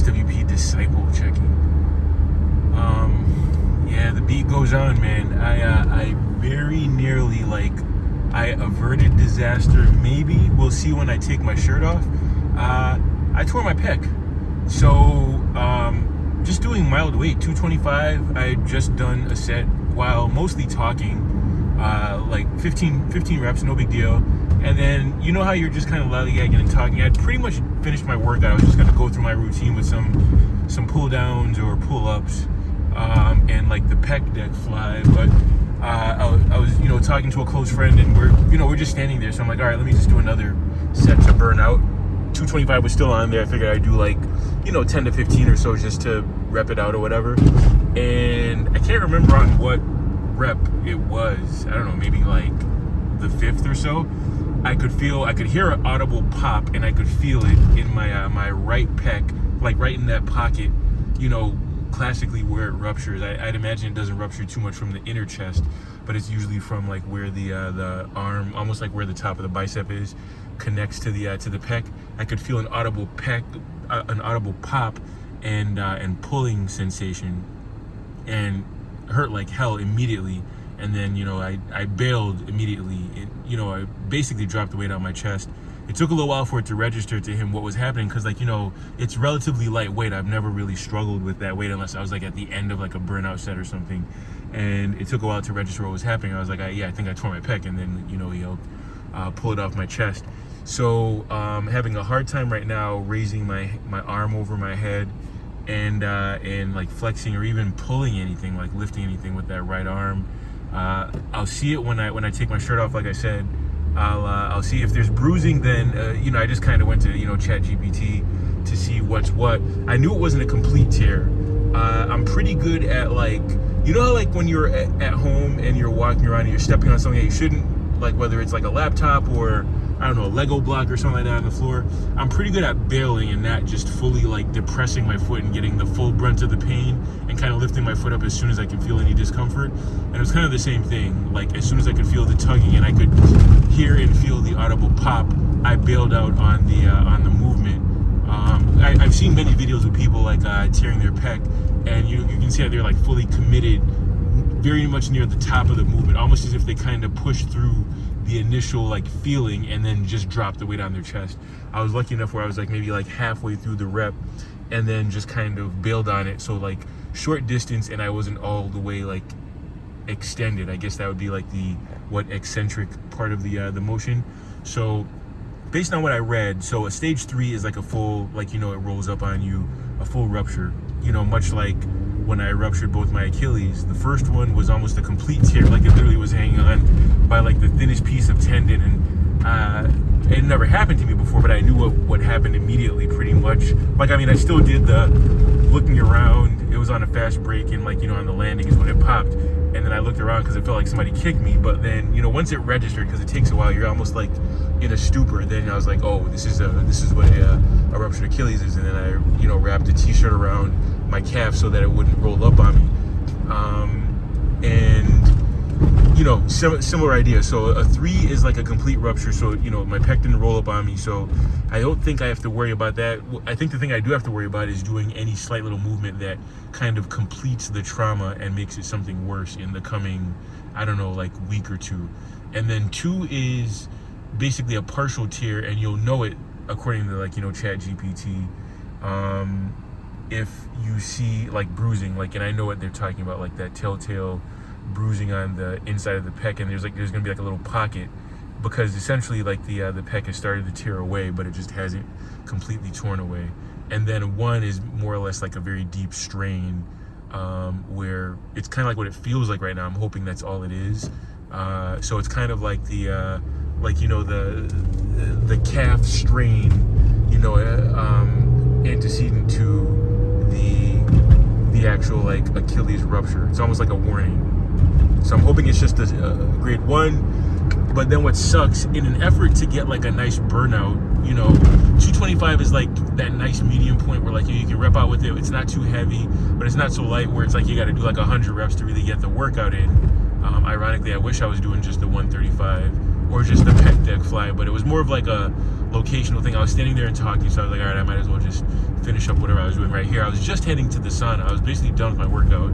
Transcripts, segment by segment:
SWP Disciple checking. Yeah, the beat goes on, man. I very nearly, like, I averted disaster. Maybe we'll see when I take my shirt off. I tore my pec. So just doing mild weight, 225. I had just done a set while mostly talking, like 15 reps, no big deal. And then, you know how you're just kind of lollygagging and talking? I'd pretty much finished my workout. I was just going to go through my routine with some pull downs or pull ups, and like the pec deck fly. But I was, talking to a close friend, and we're just standing there. So I'm like, all right, let me just do another set to burn out. 225 was still on there. I figured I'd do like, 10 to 15 or so just to rep it out or whatever. And I can't remember on what rep it was. I don't know, maybe like the 5th or so. I could hear an audible pop, and I could feel it in my right pec, like right in that pocket, classically where it ruptures. I'd imagine it doesn't rupture too much from the inner chest, but it's usually from like where the arm, almost like where the top of the bicep is, connects to the pec. I could feel an audible pop and pulling sensation, and hurt like hell immediately. And then, I bailed immediately. I basically dropped the weight out of my chest. It took a little while for it to register to him what was happening, because, it's relatively lightweight. I've never really struggled with that weight unless I was, like, at the end of, like, a burnout set or something. And it took a while to register what was happening. I was like, I think I tore my pec. And then, he helped pull it off my chest. So, having a hard time right now raising my arm over my head and like, flexing or even pulling anything, like, lifting anything with that right arm. I'll see it when I take my shirt off. Like I said, I'll see if there's bruising. Then I just kind of went to Chat GPT to see what's what. I knew it wasn't a complete tear. I'm pretty good at, like, how, like, when you're at home and you're walking around and you're stepping on something that you shouldn't, like, whether it's like a laptop or I don't know, a Lego block or something like that on the floor. I'm pretty good at bailing and not just fully, like, depressing my foot and getting the full brunt of the pain and kind of lifting my foot up as soon as I can feel any discomfort. And it was kind of the same thing. Like, as soon as I could feel the tugging and I could hear and feel the audible pop, I bailed out on the movement. I've seen many videos of people, like, tearing their pec, and you can see that they're, like, fully committed, very much near the top of the movement, almost as if they kind of push through the initial, like, feeling and then just drop the weight on their chest. I was lucky enough where I was, like, maybe like halfway through the rep and then just kind of bailed on it. So, like, short distance, and I wasn't all the way, like, extended. I guess that would be like the eccentric part of the motion. So based on what I read, so a stage 3 is like a full, like, it rolls up on you, a full rupture, much like when I ruptured both my Achilles. The first one was almost a complete tear, like it literally was hanging on by, like, the thinnest piece of tendon, and it never happened to me before, but I knew what happened immediately, pretty much. Like, I still did the looking around. It was on a fast break, and, like, on the landing is when it popped, and then I looked around because it felt like somebody kicked me. But then, once it registered, because it takes a while, you're almost like in a stupor. Then I was like, oh, this is what a ruptured Achilles is. And then I wrapped a t-shirt around my calf so that it wouldn't roll up on me. And similar idea. So a 3 is like a complete rupture. So my pec didn't roll up on me, so I don't think I have to worry about that. I think the thing I do have to worry about is doing any slight little movement that kind of completes the trauma and makes it something worse in the coming, I don't know, like, week or two. And then 2 is basically a partial tear, and you'll know it according to, like, Chat GPT. If you see, like, bruising, like, and I know what they're talking about, like that telltale bruising on the inside of the pec, and there's gonna be like a little pocket, because essentially, like, the pec has started to tear away, but it just hasn't completely torn away. And then 1 is more or less like a very deep strain, where it's kind of like what it feels like right now. I'm hoping that's all it is. So it's kind of like the calf strain, antecedent to the actual, like, Achilles rupture. It's almost like a warning. So I'm hoping it's just a grade 1. But then what sucks, in an effort to get, like, a nice burnout, 225 is like that nice medium point where, like, you can rep out with it. It's not too heavy, but it's not so light where it's like you got to do like 100 reps to really get the workout in. Ironically, I wish I was doing just the 135 or just the pec deck fly, but it was more of like a locational thing. I was standing there and talking, so I was like, all right, I might as well just finish up whatever I was doing right here. I was just heading to the sauna. I was basically done with my workout.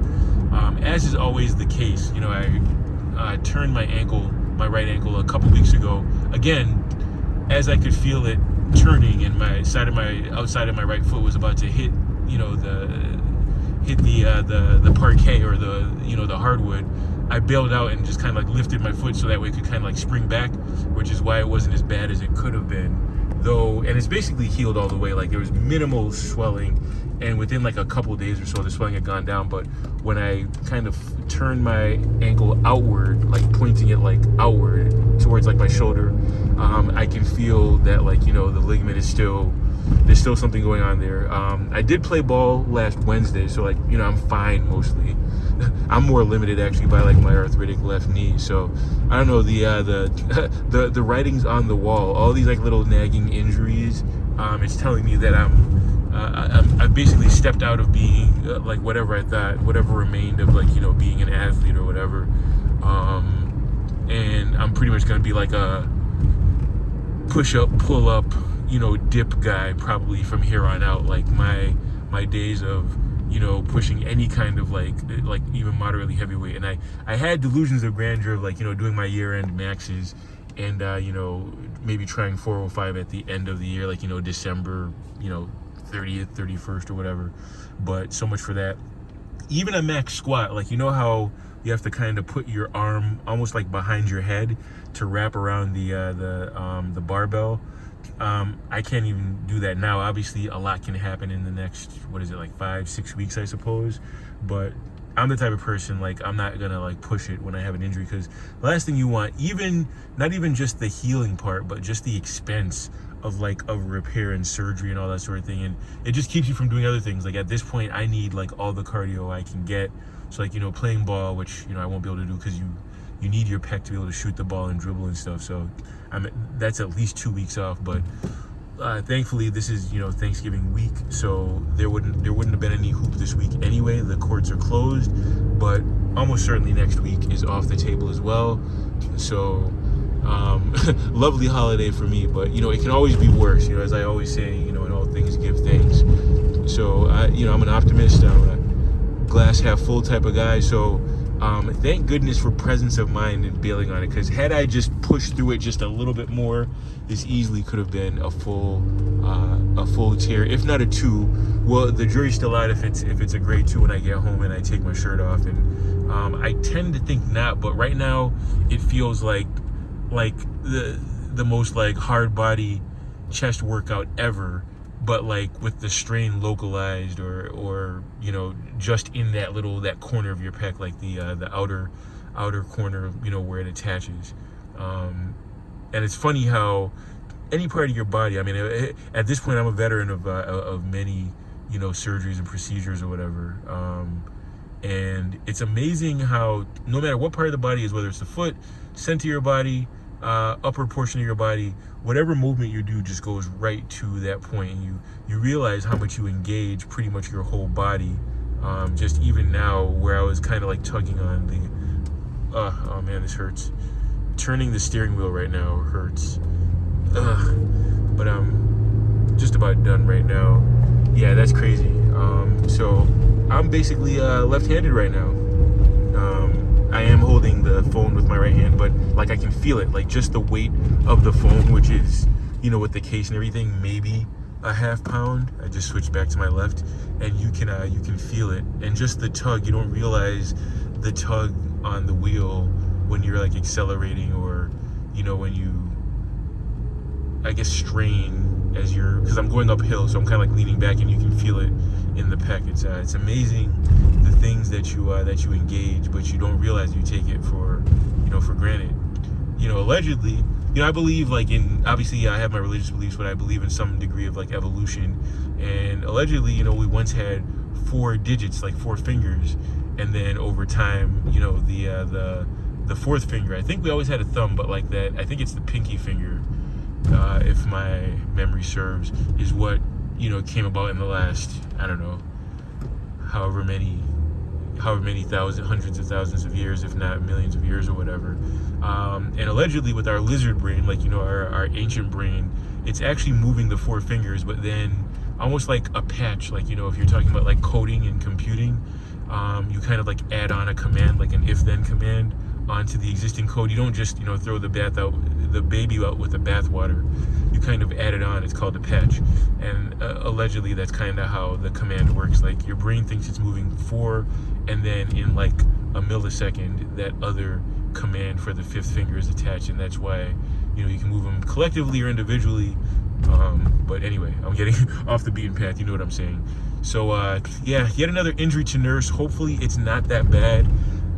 As is always the case, I turned my right ankle, a couple weeks ago. Again, as I could feel it turning, and outside of my right foot was about to hit, the parquet, or the hardwood. I bailed out and just kind of like lifted my foot so that way it could kind of like spring back, which is why it wasn't as bad as it could have been. Though, and it's basically healed all the way. Like, there was minimal swelling, and within like a couple of days or so, the swelling had gone down. But when I kind of turned my ankle outward, like pointing it like outward towards like my shoulder, I can feel that, like, the ligament is there's still something going on there. I did play ball last Wednesday, so like, I'm fine mostly. I'm more limited actually by like my arthritic left knee. So I don't know, the writing's on the wall. All these like little nagging injuries, it's telling me that I've basically stepped out of being like whatever I thought, whatever remained of like, being an athlete or whatever. And I'm pretty much gonna be like a push up, pull up, dip guy probably from here on out. Like my days of pushing any kind of like even moderately heavyweight, and I had delusions of grandeur of like doing my year-end maxes, and maybe trying 405 at the end of the year, like December 30th, 31st or whatever. But so much for that. Even a max squat, like how you have to kind of put your arm almost like behind your head to wrap around the barbell. I can't even do that now. Obviously, a lot can happen in the next, 5-6 weeks, I suppose. But I'm the type of person, like, I'm not gonna like push it when I have an injury, because the last thing you want, not even just the healing part, but just the expense of repair and surgery and all that sort of thing, and it just keeps you from doing other things. Like, at this point, I need like all the cardio I can get. So like playing ball, which I won't be able to do, because you need your pec to be able to shoot the ball and dribble and stuff. So that's at least 2 weeks off. But thankfully, this is Thanksgiving week, so there wouldn't have been any hoop this week anyway. The courts are closed, but almost certainly next week is off the table as well. So lovely holiday for me, but it can always be worse. As I always say, in all things give thanks. So I'm an optimist. I'm a glass half full type of guy. So thank goodness for presence of mind and bailing on it, because had I just pushed through it just a little bit more, this easily could have been a full tear, if not a 2. Well, the jury's still out if it's a grade 2 when I get home and I take my shirt off. And I tend to think not, but right now it feels like the most like hard body chest workout ever, but like with the strain localized, or just in that corner of your pec, like the outer corner, where it attaches. And it's funny how any part of your body, I mean, at this point I'm a veteran of many surgeries and procedures or whatever, and it's amazing how no matter what part of the body is, whether it's the foot, center of your body, upper portion of your body, whatever movement you do just goes right to that point, and you realize how much you engage pretty much your whole body. Just even now, where I was kind of like tugging on the oh man, this hurts. Turning the steering wheel right now hurts. But I'm just about done right now. Yeah, that's crazy. So I'm basically left-handed right now. I am holding the phone with my right hand, but like I can feel it, like just the weight of the phone, which is, with the case and everything, maybe a half pound. I just switched back to my left, and you can feel it, and just the tug. You don't realize the tug on the wheel when you're like accelerating, or when you, I guess, strain because I'm going uphill, so I'm kind of like leaning back, and you can feel it in the pec. It's amazing the things that you engage, but you don't realize you take it for granted. Allegedly, I believe obviously I have my religious beliefs, but I believe in some degree of like evolution. And allegedly, we once had 4 digits, like 4 fingers, and then over time, the 4th finger. I think we always had a thumb, but like that, I think it's the pinky finger, if my memory serves, is what came about in the last, I don't know, however many however many hundreds of thousands of years, if not millions of years or whatever. And allegedly with our lizard brain, like, our ancient brain, it's actually moving the four fingers, but then almost like a patch, like, if you're talking about like coding and computing, you kind of like add on a command, like an if-then command onto the existing code. You don't just, throw the baby out with the bathwater. You kind of add it on. It's called a patch. And allegedly that's kind of how the command works. Like, your brain thinks it's moving four, and then in like a millisecond, that other command for the fifth finger is attached, and that's why, you can move them collectively or individually. But anyway, I'm getting off the beaten path. You know what I'm saying? So yeah, yet another injury to nurse. Hopefully it's not that bad.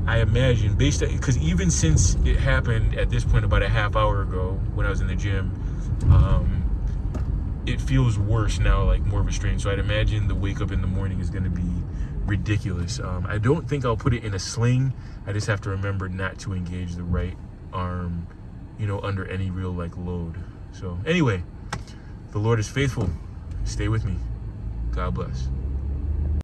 I imagine, because even since it happened at this point about a half hour ago when I was in the gym, it feels worse now, like more of a strain. So I'd imagine the wake up in the morning is going to be ridiculous. I don't think I'll put it in a sling. I just have to remember not to engage the right arm, under any real like load. So anyway, the Lord is faithful. Stay with me. God bless.